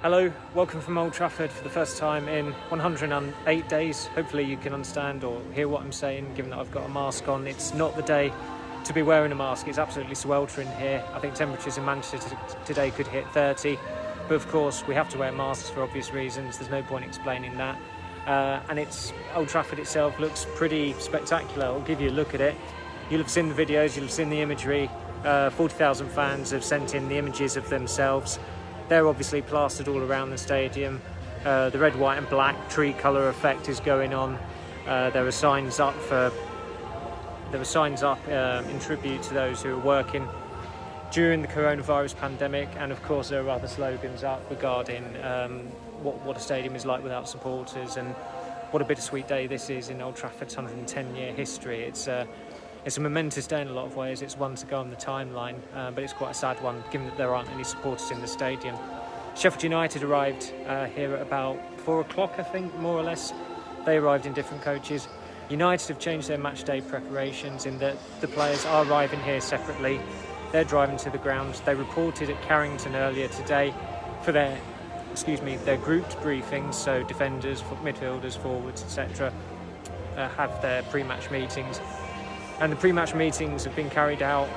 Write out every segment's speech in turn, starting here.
Hello, welcome from Old Trafford for the first time in 108 days. Hopefully you can understand or hear what I'm saying, given that I've got a mask on. It's not the day to be wearing a mask. It's absolutely sweltering here. I think temperatures in Manchester today could hit 30. But of course, we have to wear masks for obvious reasons. There's no point explaining that. And Old Trafford itself looks pretty spectacular. I'll give you a look at it. You'll have seen the videos, you'll have seen the imagery. 40,000 fans have sent in the images of themselves. They're obviously plastered all around the stadium. The red, white and black tree colour effect is going on. There are signs up in tribute to those who are working during the coronavirus pandemic, and of course there are other slogans up regarding what a stadium is like without supporters, and what a bittersweet day this is in Old Trafford's 110-year history. It's a momentous day in a lot of ways. It's one to go on the timeline, but it's quite a sad one given that there aren't any supporters in the stadium. Sheffield United arrived here at about 4 o'clock, I think, more or less. They arrived in different coaches. United have changed their match day preparations in that the players are arriving here separately. They're driving to the ground. They reported at Carrington earlier today for their grouped briefings, so defenders, midfielders, forwards, etc. Have their pre-match meetings. And the pre-match meetings have been carried out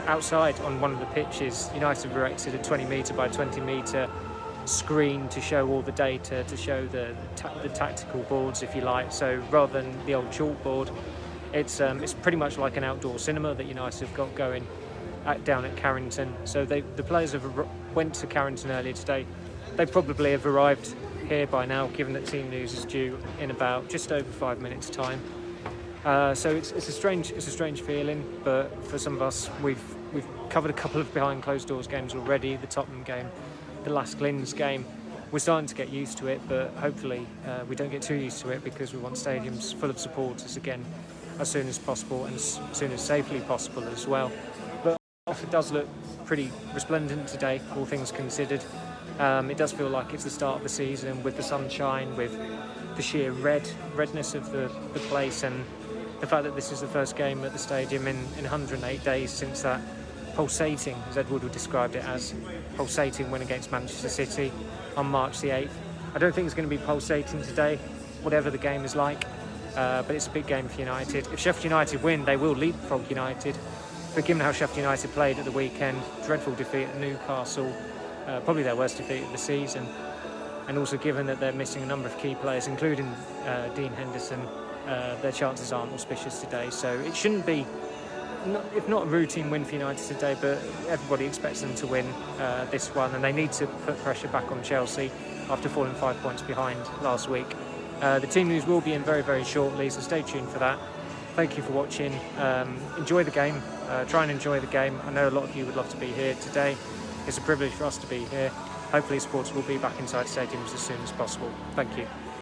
outside on one of the pitches. United have erected a 20 metre by 20 metre screen to show all the data, to show the tactical boards, if you like. So rather than the old chalkboard, it's pretty much like an outdoor cinema that United have got going down at Carrington. So the players went to Carrington earlier today. They probably have arrived here by now, given that team news is due in about just over 5 minutes' time. So it's a strange feeling, but for some of us, we've covered a couple of behind closed doors games already. The Tottenham game, the last Glyn's game. We're starting to get used to it, but hopefully we don't get too used to it, because we want stadiums full of supporters again as soon as possible, and as soon as safely possible as well. But it does look pretty resplendent today, all things considered. It does feel like it's the start of the season, with the sunshine, with the sheer redness of the place, and the fact that this is the first game at the stadium in 108 days since that pulsating, as Ed Woodward described it as, pulsating win against Manchester City on March the 8th. I don't think it's going to be pulsating today, whatever the game is like, but it's a big game for United. If Sheffield United win, they will leapfrog United, but given how Sheffield United played at the weekend, dreadful defeat at Newcastle, probably their worst defeat of the season, and also given that they're missing a number of key players, including Dean Henderson, their chances aren't auspicious today. So it shouldn't be, if not a routine win for United today, but everybody expects them to win this one, and they need to put pressure back on Chelsea after falling 5 points behind last week. The team news will be in very, very shortly, so stay tuned for that. Thank you for watching. Enjoy the game. Try and enjoy the game. I know a lot of you would love to be here today. It's a privilege for us to be here. Hopefully supporters will be back inside stadiums as soon as possible. Thank you.